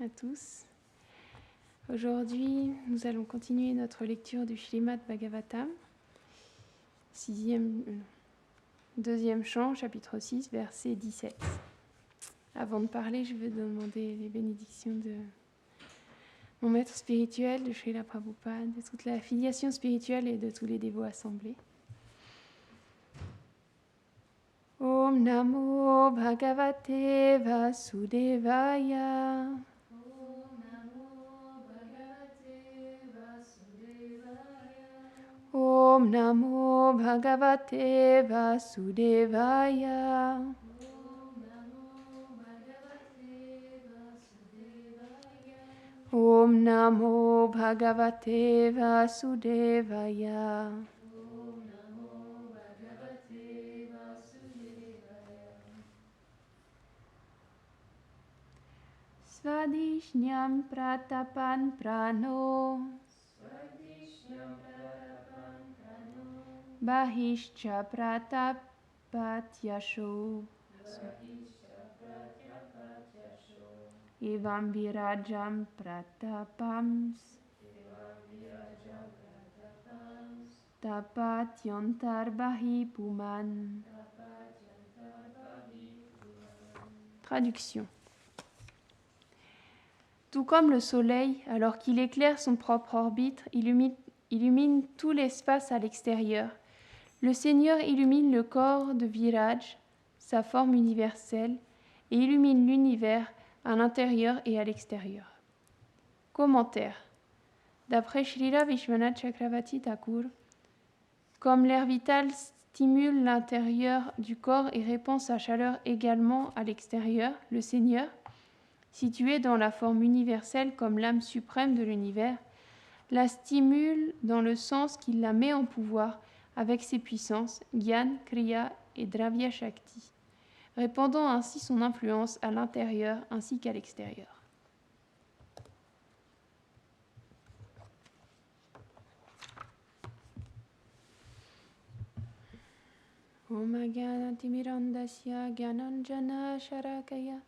à tous. Aujourd'hui, nous allons continuer notre lecture du Śrīmad Bhagavatam, deuxième chant, chapitre 6, verset 17. Avant de parler, je vais demander les bénédictions de mon maître spirituel, de Srila Prabhupada, de toute la filiation spirituelle et de tous les dévots assemblés. Om Namo Bhagavate Vasudevaya. Om Namo Bhagavate Vasudevaya. Om Namo Bhagavate Vasudevaya. Svadishnyam pratapan prano. Bahishcha pratapatyasho. Evam virajam pratapams. Tapatyantar bahi puman. Traduction. Tout comme le soleil, alors qu'il éclaire son propre orbite, illumine tout l'espace à l'extérieur. Le Seigneur illumine le corps de Viraj, sa forme universelle, et illumine l'univers à l'intérieur et à l'extérieur. Commentaire. D'après Srila Vishwanath Chakravarti Thakur, comme l'air vital stimule l'intérieur du corps et répand sa chaleur également à l'extérieur, le Seigneur, situé dans la forme universelle comme l'âme suprême de l'univers, la stimule dans le sens qu'il la met en pouvoir avec ses puissances, Gyan, Kriya et Dravya Shakti, répandant ainsi son influence à l'intérieur ainsi qu'à l'extérieur. Om Gyanatimirandasya Gyananjana Sharakaya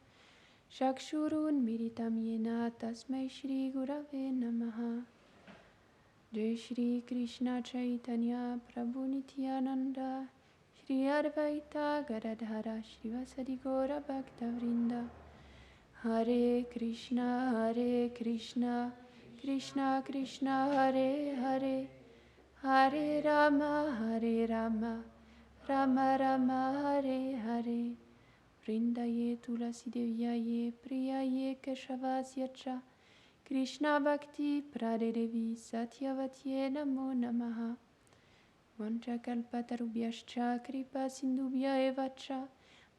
Shakshurun Miritam Yena Tasmai Shri Gurave Namaha. Jai Shri Krishna Chaitanya Prabhu Nityananda Shri Advaita Gadadhara Shrivasadi Gaura Bhaktavrinda. Hare Krishna Krishna Krishna Hare Hare Hare Rama Rama Rama Hare Hare. Vrindaye Tulasi Devyaye Priyaye Keshavasyacha Krishna Bhakti Pradedevi Satyavatye Namo Namaha. Vanchakalpatarubhyascha Kripa Sindhubhya Evacha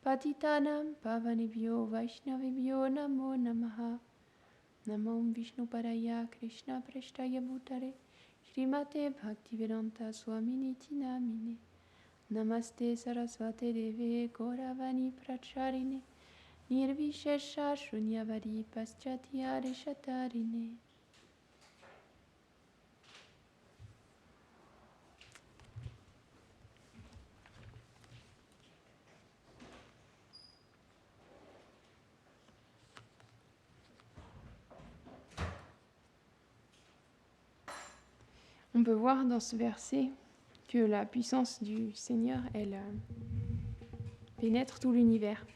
Patitanam Pavanebhyo Vaishnavebhyo Namo Namaha. Namo Vishnu Padaya Krishna Preshtaya Bhutare Srimate Bhaktivedanta Swaminiti Namine. Namaste Saraswate Deve Gauravani Pracharine Nirvishesha Shunyavadi Paschatya Reshatarine. On peut voir dans ce verset que la puissance du Seigneur, elle pénètre tout l'univers.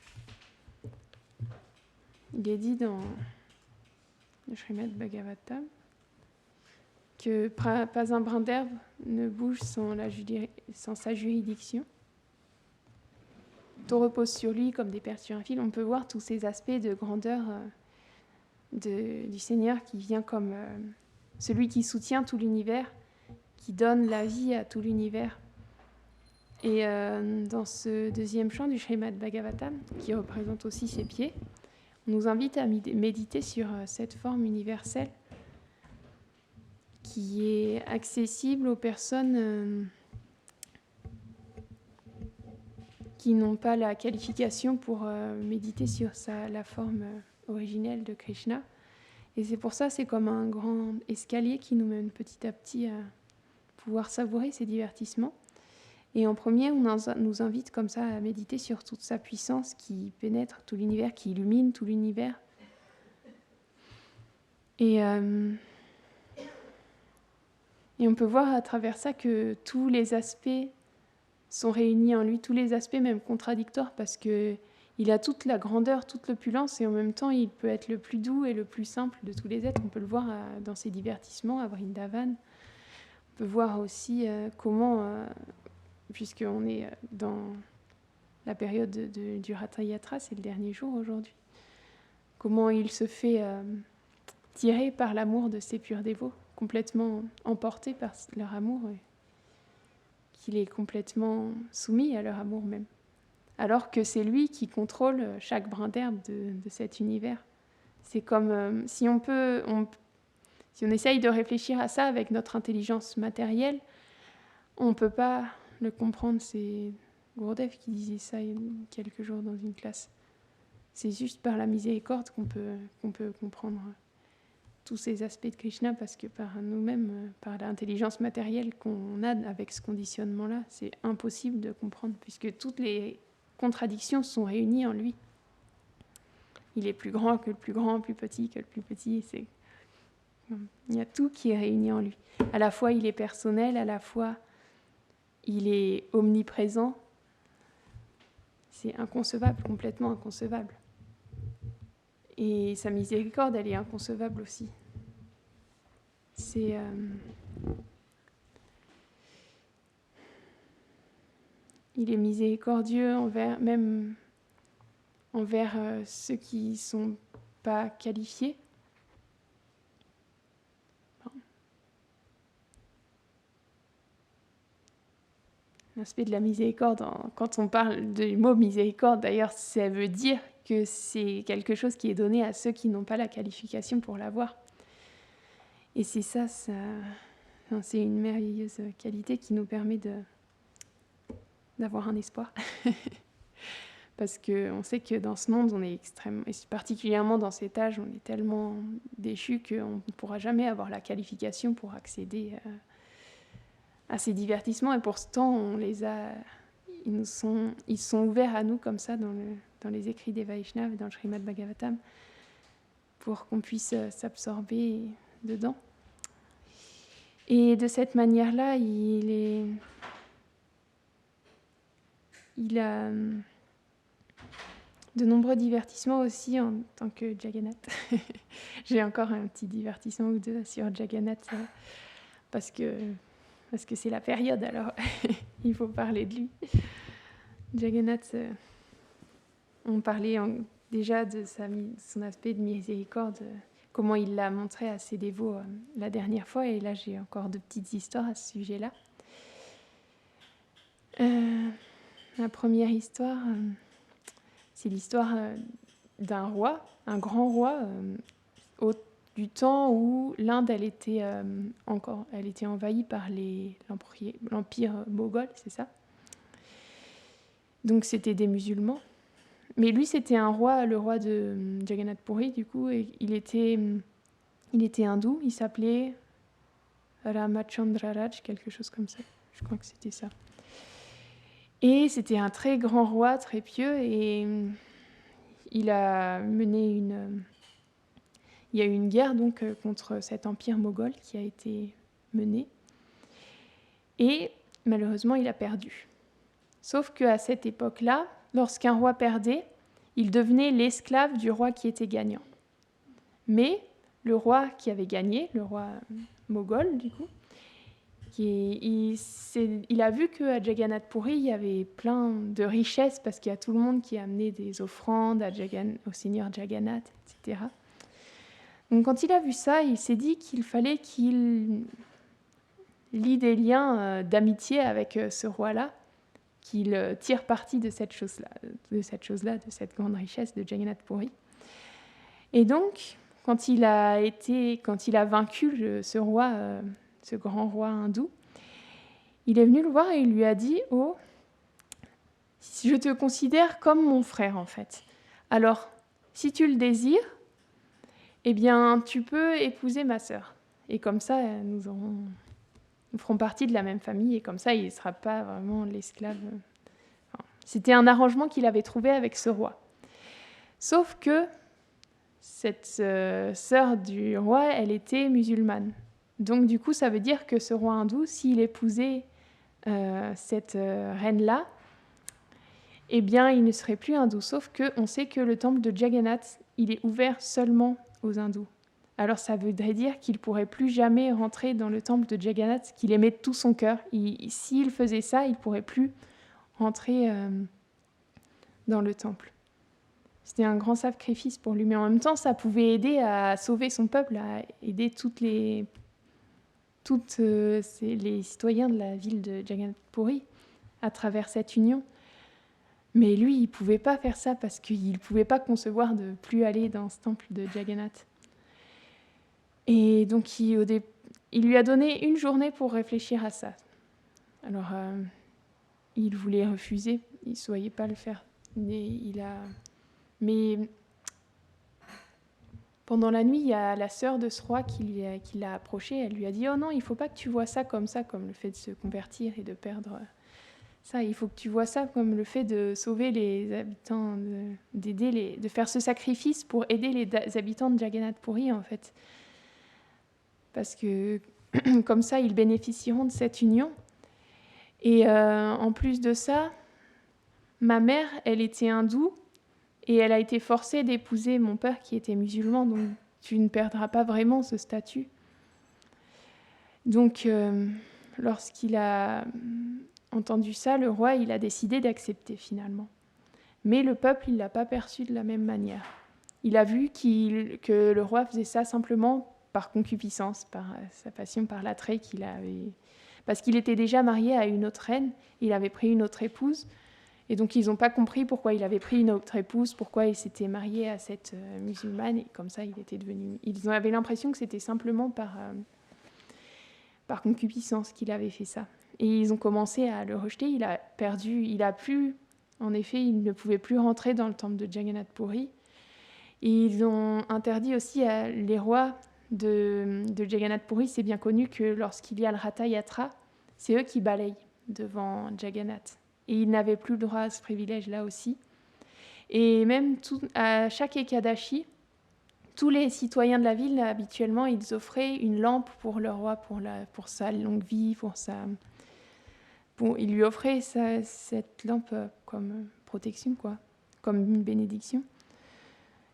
Il est dit dans le Śrīmad Bhagavatam que pas un brin d'herbe ne bouge sans sa juridiction. Tout repose sur lui comme des perles sur un fil. On peut voir tous ces aspects de grandeur du Seigneur qui vient comme celui qui soutient tout l'univers, qui donne la vie à tout l'univers. Et dans ce deuxième chant du Śrīmad Bhagavatam, qui représente aussi ses pieds, on nous invite à méditer sur cette forme universelle qui est accessible aux personnes qui n'ont pas la qualification pour méditer sur la forme originelle de Krishna. Et c'est pour ça, c'est comme un grand escalier qui nous mène petit à petit à pouvoir savourer ces divertissements. Et en premier, on nous invite comme ça à méditer sur toute sa puissance qui pénètre tout l'univers, qui illumine tout l'univers. Et on peut voir à travers ça que tous les aspects sont réunis en lui, tous les aspects même contradictoires, parce que il a toute la grandeur, toute l'opulence, et en même temps, il peut être le plus doux et le plus simple de tous les êtres. On peut le voir dans ses divertissements, à Vrindavan. On peut voir aussi comment, puisqu'on est dans la période du Ratha Yatra, c'est le dernier jour aujourd'hui, comment il se fait tirer par l'amour de ces purs dévots, complètement emporté par leur amour, et qu'il est complètement soumis à leur amour même. Alors que c'est lui qui contrôle chaque brin d'herbe de cet univers. C'est comme si on essaye de réfléchir à ça avec notre intelligence matérielle, on ne peut pas le comprendre. C'est Gurdjieff qui disait ça il y a quelques jours dans une classe. C'est juste par la miséricorde qu'on peut comprendre tous ces aspects de Krishna, parce que par nous-mêmes, par l'intelligence matérielle qu'on a avec ce conditionnement-là, c'est impossible de comprendre, puisque toutes les contradictions sont réunies en lui. Il est plus grand que le plus grand, plus petit que le plus petit. Il y a tout qui est réuni en lui. À la fois, il est personnel, à la fois, il est omniprésent. C'est inconcevable, complètement inconcevable. Et sa miséricorde, elle est inconcevable aussi. Il est miséricordieux même envers ceux qui ne sont pas qualifiés. L'aspect de la miséricorde, quand on parle du mot miséricorde, d'ailleurs, ça veut dire que c'est quelque chose qui est donné à ceux qui n'ont pas la qualification pour l'avoir. Et c'est c'est une merveilleuse qualité qui nous permet d'avoir un espoir. Parce qu'on sait que dans ce monde, on est extrêmement, et particulièrement dans cet âge, on est tellement déchus qu'on ne pourra jamais avoir la qualification pour accéder à ces divertissements. Et pourtant, ils sont ouverts à nous comme ça dans les écrits des Vaishnavas et dans le Srimad Bhagavatam, pour qu'on puisse s'absorber dedans. Et de cette manière-là, il a de nombreux divertissements aussi en tant que Jagannath. J'ai encore un petit divertissement ou deux sur Jagannath, parce que c'est la période, alors il faut parler de lui. Jagannath, on parlait déjà de son aspect de miséricorde, comment il l'a montré à ses dévots la dernière fois, et là j'ai encore deux petites histoires à ce sujet-là. La première histoire, c'est l'histoire d'un roi, un grand roi, du temps où l'Inde elle était envahie par l'empire moghol, c'est ça. Donc c'était des musulmans. Mais lui, c'était un roi, le roi de Jagannath Puri, du coup, et il était hindou. Il s'appelait Ramachandra Raj, quelque chose comme ça. Je crois que c'était ça. Et c'était un très grand roi, très pieux, et il a mené il y a eu une guerre donc contre cet empire moghol qui a été menée. Et malheureusement, il a perdu. Sauf qu'à cette époque-là, lorsqu'un roi perdait, il devenait l'esclave du roi qui était gagnant. Mais le roi qui avait gagné, le roi moghol du coup, il a vu qu'à Jagannath Puri, il y avait plein de richesses, parce qu'il y a tout le monde qui a amené des offrandes au Seigneur Jagannath, etc. Donc quand il a vu ça, il s'est dit qu'il fallait qu'il lie des liens d'amitié avec ce roi-là, qu'il tire parti de cette chose-là, de cette grande richesse de Jagannath Puri. Et donc, quand il a vaincu ce roi, ce grand roi hindou, il est venu le voir et il lui a dit « Oh, je te considère comme mon frère, en fait. Alors, si tu le désires, eh bien, tu peux épouser ma sœur. Et comme ça, nous ferons partie de la même famille, et comme ça, il ne sera pas vraiment l'esclave. » C'était un arrangement qu'il avait trouvé avec ce roi. Sauf que cette sœur du roi, elle était musulmane. Donc du coup, ça veut dire que ce roi hindou, s'il épousait cette reine-là, eh bien, il ne serait plus hindou. Sauf qu'on sait que le temple de Jagannath, il est ouvert seulement aux hindous. Alors ça voudrait dire qu'il ne pourrait plus jamais rentrer dans le temple de Jagannath, qu'il aimait de tout son cœur. S'il faisait ça, il ne pourrait plus rentrer dans le temple. C'était un grand sacrifice pour lui, mais en même temps, ça pouvait aider à sauver son peuple, à aider tous les citoyens de la ville de Jagannath Puri à travers cette union. Mais lui, il ne pouvait pas faire ça parce qu'il ne pouvait pas concevoir de plus aller dans ce temple de Jagannath. Et donc, il lui a donné une journée pour réfléchir à ça. Alors, il voulait refuser, il ne souhaitait pas le faire. Mais pendant la nuit, il y a la sœur de ce roi qui l'a approché. Elle lui a dit « Oh non, il ne faut pas que tu vois ça, comme le fait de se convertir et de perdre ça. Il faut que tu vois ça comme le fait de sauver les habitants, de faire ce sacrifice pour aider les habitants de Jagannath Puri, en fait. Parce que comme ça, ils bénéficieront de cette union. Et en plus de ça, ma mère, elle était hindoue et elle a été forcée d'épouser mon père qui était musulman, donc tu ne perdras pas vraiment ce statut. » Donc, lorsqu'il a entendu ça, le roi, il a décidé d'accepter finalement. Mais le peuple, il ne l'a pas perçu de la même manière. Il a vu que le roi faisait ça simplement par concupiscence, par sa passion, par l'attrait qu'il avait. Parce qu'il était déjà marié à une autre reine, il avait pris une autre épouse, et donc ils n'ont pas compris pourquoi il avait pris une autre épouse, pourquoi il s'était marié à cette musulmane, et comme ça il était devenu... Ils avaient l'impression que c'était simplement par concupiscence qu'il avait fait ça. Et ils ont commencé à le rejeter, en effet, il ne pouvait plus rentrer dans le temple de Jagannath Puri. Et ils ont interdit aussi à les rois de Jagannath Puri, c'est bien connu que lorsqu'il y a le Ratha Yatra, c'est eux qui balayent devant Jagannath. Et ils n'avaient plus le droit à ce privilège-là aussi. Et même à chaque Ekadashi, tous les citoyens de la ville, habituellement, ils offraient une lampe pour le roi, pour sa longue vie, ils lui offraient cette lampe comme protection, quoi, comme une bénédiction.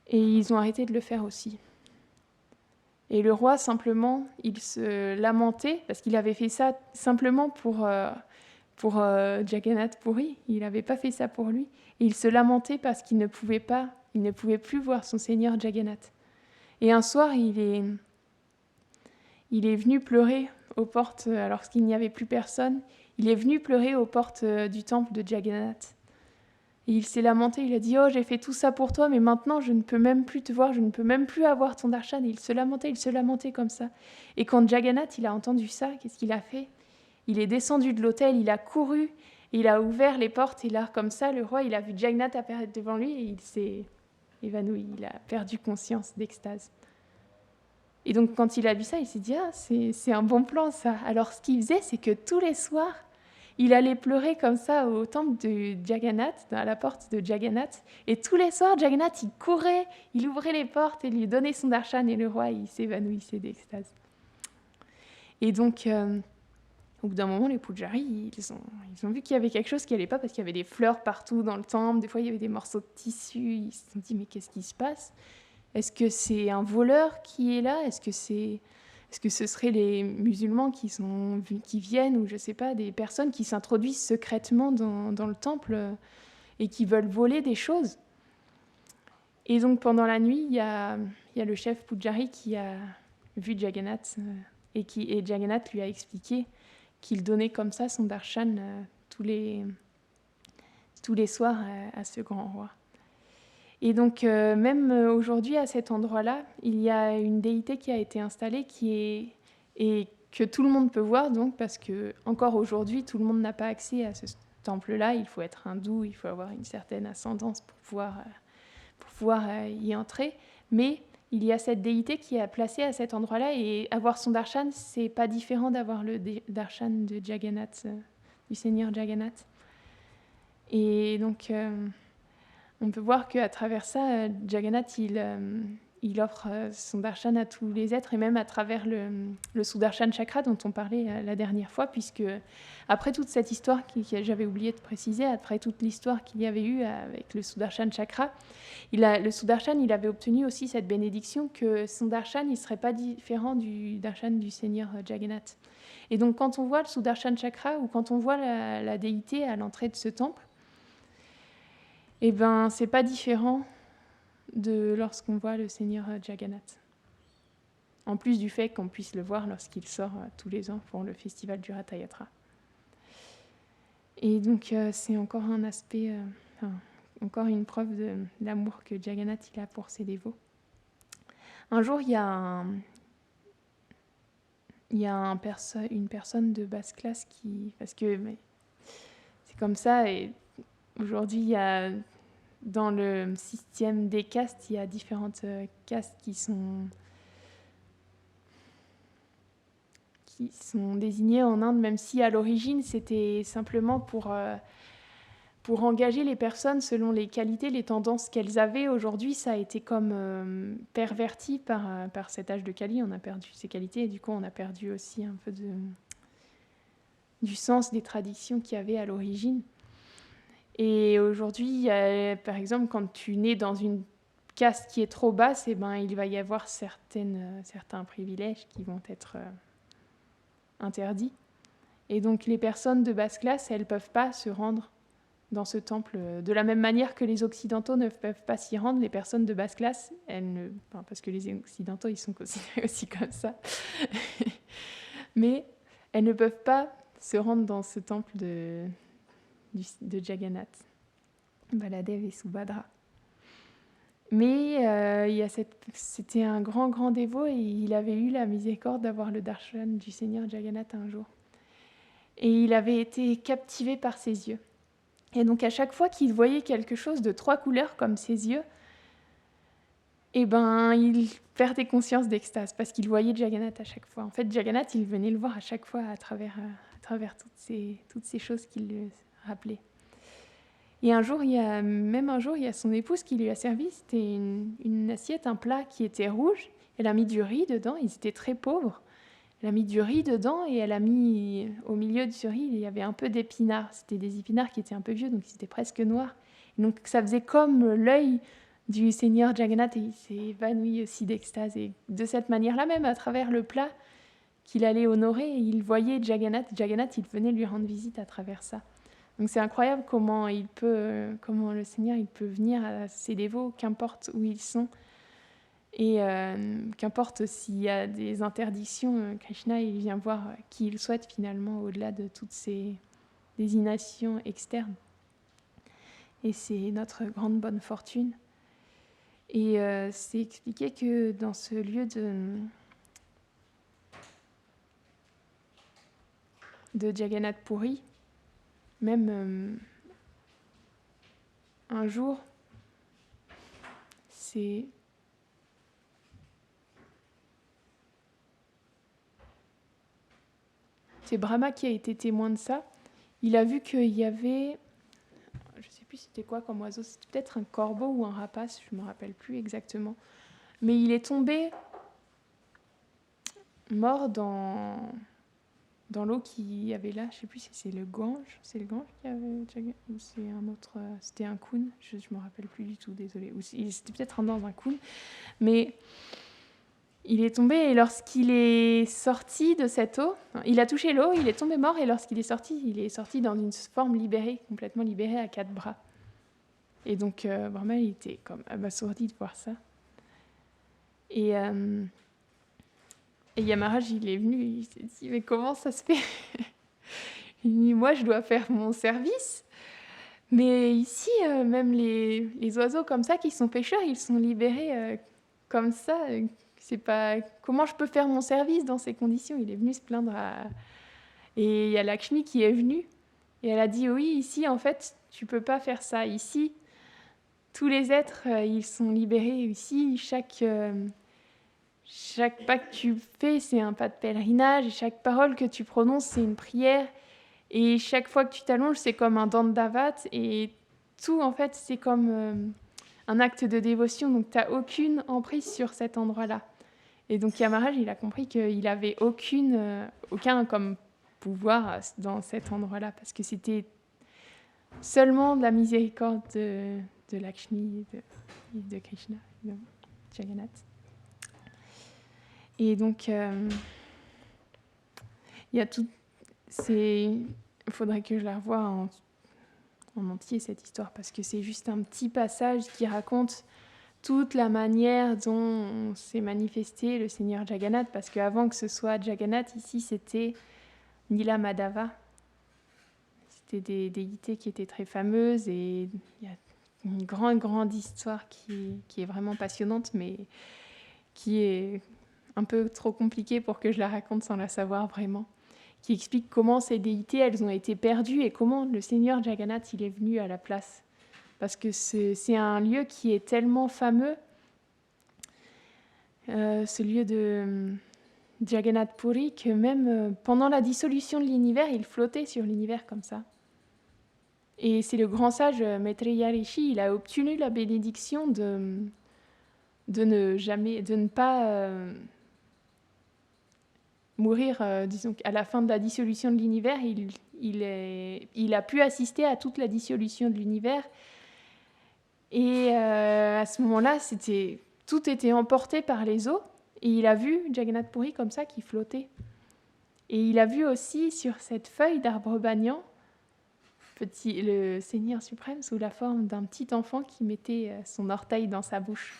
Et ils ont arrêté de le faire aussi. Et le roi, simplement, il se lamentait, parce qu'il avait fait ça simplement pour Jagannath Puri. Il n'avait pas fait ça pour lui. Et il se lamentait parce qu'il ne pouvait plus voir son seigneur Jagannath. Et un soir, il est venu pleurer aux portes, alors qu'il n'y avait plus personne. Il est venu pleurer aux portes du temple de Jagannath. Et il s'est lamenté, il a dit « Oh, j'ai fait tout ça pour toi, mais maintenant je ne peux même plus te voir, je ne peux même plus avoir ton darshan. » Et il se lamentait comme ça. Et quand Jagannath, il a entendu ça, qu'est-ce qu'il a fait ? Il est descendu de l'autel, il a couru, il a ouvert les portes, et là, comme ça, le roi, il a vu Jagannath apparaître devant lui, et il s'est évanoui, il a perdu conscience d'extase. Et donc, quand il a vu ça, il s'est dit « Ah, c'est un bon plan, ça !» Alors, ce qu'il faisait, c'est que tous les soirs, il allait pleurer comme ça au temple de Jagannath, à la porte de Jagannath. Et tous les soirs, Jagannath, il courait, il ouvrait les portes et lui donnait son darshan. Et le roi, il s'évanouissait d'extase. Et donc, au bout d'un moment, les Pujari, ils ont vu qu'il y avait quelque chose qui n'allait pas parce qu'il y avait des fleurs partout dans le temple. Des fois, il y avait des morceaux de tissu. Ils se sont dit, mais qu'est-ce qui se passe ? Est-ce que c'est un voleur qui est là ? Est-ce que ce seraient les musulmans qui viennent, ou je ne sais pas, des personnes qui s'introduisent secrètement dans le temple et qui veulent voler des choses ? Et donc pendant la nuit, il y a le chef Pujari qui a vu Jagannath et Jagannath lui a expliqué qu'il donnait comme ça son darshan tous les soirs à ce grand roi. Et donc, même aujourd'hui, à cet endroit-là, il y a une déité qui a été installée et que tout le monde peut voir, donc, parce que encore aujourd'hui, tout le monde n'a pas accès à ce temple-là. Il faut être hindou, il faut avoir une certaine ascendance pour pouvoir y entrer. Mais il y a cette déité qui est placée à cet endroit-là, et avoir son darshan, c'est pas différent d'avoir le darshan de Jagannath, du Seigneur Jagannath. Et donc... on peut voir qu'à travers ça, Jagannath, il offre son darshan à tous les êtres, et même à travers le Sudarshan Chakra dont on parlait la dernière fois, puisque après toute cette histoire j'avais oublié de préciser, après toute l'histoire qu'il y avait eu avec le Sudarshan Chakra, le Sudarshan, il avait obtenu aussi cette bénédiction que son darshan, il ne serait pas différent du darshan du Seigneur Jagannath. Et donc quand on voit le Sudarshan Chakra, ou quand on voit la déité à l'entrée de ce temple, eh ben, c'est pas différent de lorsqu'on voit le Seigneur Jagannath. En plus du fait qu'on puisse le voir lorsqu'il sort tous les ans pour le festival du Ratha Yatra. Et donc c'est encore un aspect, encore une preuve de l'amour que Jagannath il a pour ses dévots. Un jour, il y a une personne de basse classe qui... Parce que c'est comme ça, et aujourd'hui, il y a... Dans le système des castes, il y a différentes castes qui sont désignées en Inde, même si à l'origine, c'était simplement pour engager les personnes selon les qualités, les tendances qu'elles avaient. Aujourd'hui, ça a été comme perverti par cet âge de Kali. On a perdu ces qualités et du coup, on a perdu aussi un peu du sens des traditions qu'il y avait à l'origine. Et aujourd'hui, par exemple, quand tu nais dans une caste qui est trop basse, eh ben, il va y avoir certains privilèges qui vont être interdits. Et donc les personnes de basse classe, elles ne peuvent pas se rendre dans ce temple. De la même manière que les Occidentaux ne peuvent pas s'y rendre, les personnes de basse classe, parce que les Occidentaux, ils sont considérés aussi comme ça, mais elles ne peuvent pas se rendre dans ce temple de Jagannath, Baladev et Subhadra. Mais c'était un grand dévot et il avait eu la miséricorde d'avoir le darshan du Seigneur Jagannath un jour. Et il avait été captivé par ses yeux. Et donc à chaque fois qu'il voyait quelque chose de 3 couleurs comme ses yeux, eh ben, il perdait conscience d'extase parce qu'il voyait Jagannath à chaque fois. En fait, Jagannath, il venait le voir à chaque fois à travers toutes ces choses qu'il lui rappelait. Et un jour, il y a son épouse qui lui a servi, c'était une assiette, un plat qui était rouge. Elle a mis du riz dedans, ils étaient très pauvres. Elle a mis du riz dedans et elle a mis au milieu de ce riz, il y avait un peu d'épinards. C'était des épinards qui étaient un peu vieux, donc ils étaient presque noirs. Et donc ça faisait comme l'œil du Seigneur Jagannath et il s'est évanoui aussi d'extase. Et de cette manière-là, même à travers le plat qu'il allait honorer, il voyait Jagannath. Jagannath, il venait lui rendre visite à travers ça. Donc c'est incroyable comment le Seigneur il peut venir à ses dévots, qu'importe où ils sont. Et qu'importe s'il y a des interdictions, Krishna il vient voir qui il souhaite finalement au-delà de toutes ces désignations externes. Et c'est notre grande bonne fortune. Et c'est expliqué que dans ce lieu de Jagannath Puri, même un jour, c'est Brahma qui a été témoin de ça. Il a vu qu'il y avait, je ne sais plus c'était quoi comme oiseau, c'était peut-être un corbeau ou un rapace, je ne me rappelle plus exactement. Mais il est tombé mort dans l'eau qu'il y avait là. Je ne sais plus si c'est le Gange. C'est le Gange qui avait, ou c'est un autre, c'était un Kun. Je ne me rappelle plus du tout, désolée. Ou c'était peut-être dans un Kun. Mais il est tombé et lorsqu'il est sorti de cette eau, il a touché l'eau, il est tombé mort et lorsqu'il est sorti dans une forme libérée, complètement libérée à 4 bras. Et donc Brahma, il était comme abasourdi de voir ça. Et Yamaraj, il est venu, il s'est dit, mais comment ça se fait? Il dit, moi, je dois faire mon service. Mais ici, même les oiseaux comme ça qui sont pêcheurs, ils sont libérés comme ça. C'est pas comment je peux faire mon service dans ces conditions. Il est venu se plaindre et il y a Lakshmi qui est venue et elle a dit oui, ici en fait tu peux pas faire ça. Ici tous les êtres ils sont libérés. Ici chaque pas que tu fais c'est un pas de pèlerinage et chaque parole que tu prononces c'est une prière et chaque fois que tu t'allonges c'est comme un dandavat et tout en fait c'est comme un acte de dévotion, donc tu n'as aucune emprise sur cet endroit-là. Et donc Yamaraj, il a compris qu'il n'avait aucun comme pouvoir dans cet endroit-là, parce que c'était seulement de la miséricorde de Lakshmi, de Krishna, de Jagannath. Et donc, il y a tout. Il faudrait que je la revoie en entier, cette histoire, parce que c'est juste un petit passage qui raconte toute la manière dont s'est manifesté le Seigneur Jagannath, parce qu'avant que ce soit Jagannath, ici, c'était Nila Madhava. C'était des déités qui étaient très fameuses, et il y a une grande histoire qui est vraiment passionnante, mais qui est un peu trop compliquée pour que je la raconte sans la savoir vraiment, qui explique comment ces déités, elles ont été perdues et comment le Seigneur Jagannath, il est venu à la place. Parce que c'est un lieu qui est tellement fameux, ce lieu de Jagannath Puri, que même pendant la dissolution de l'univers, il flottait sur l'univers comme ça. Et c'est le grand sage Maitreya Rishi, il a obtenu la bénédiction de ne pas mourir, disons à la fin de la dissolution de l'univers. Il a pu assister à toute la dissolution de l'univers. Et à ce moment-là, tout était emporté par les eaux. Et il a vu Jagannath Puri comme ça, qui flottait. Et il a vu aussi sur cette feuille d'arbre banyan le Seigneur suprême sous la forme d'un petit enfant qui mettait son orteil dans sa bouche.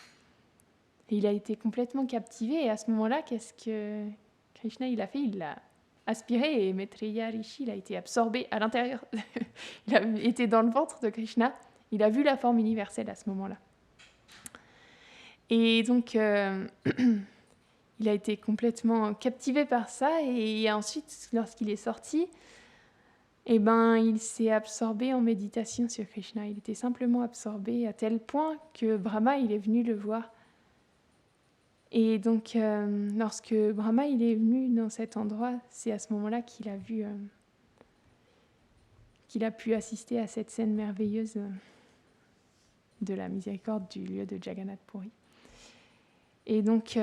Et il a été complètement captivé. Et à ce moment-là, qu'est-ce que Krishna il a fait? Il l'a aspiré, et Maitreya Rishi il a été absorbé à l'intérieur. Il a été dans le ventre de Krishna. Il a vu la forme universelle à ce moment-là. Et donc, il a été complètement captivé par ça. Et ensuite, lorsqu'il est sorti, il s'est absorbé en méditation sur Krishna. Il était simplement absorbé à tel point que Brahma, il est venu le voir. Et donc, lorsque Brahma il est venu dans cet endroit, c'est à ce moment-là qu'il a vu, qu'il a pu assister à cette scène merveilleuse de la miséricorde du lieu de Jagannath Puri. Et donc,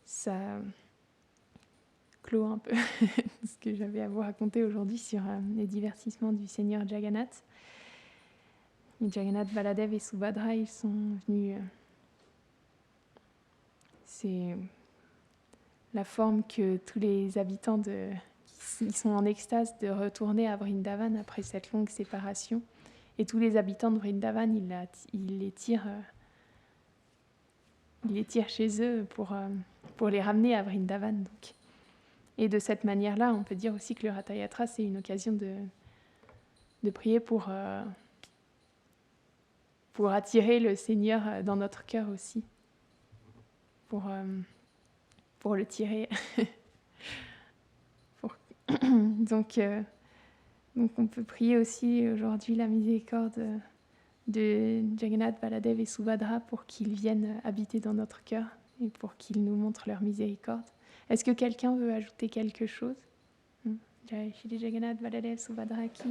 ça clôt un peu ce que j'avais à vous raconter aujourd'hui sur les divertissements du Seigneur Jagannath. Et Jagannath, Baladev et Subhadra, ils sont venus... c'est la forme que tous les habitants ils sont en extase de retourner à Vrindavan après cette longue séparation. Et tous les habitants de Vrindavan, ils les tirent chez eux pour les ramener à Vrindavan. Donc. Et de cette manière-là, on peut dire aussi que le Ratha Yatra, c'est une occasion de prier pour attirer le Seigneur dans notre cœur aussi, pour le tirer. Donc on peut prier aussi aujourd'hui la miséricorde de Jagannath, Baladev et Subhadra pour qu'ils viennent habiter dans notre cœur et pour qu'ils nous montrent leur miséricorde. Est-ce que quelqu'un veut ajouter quelque chose? Jai Shri Jagannath, Baladev, Subhadra, qui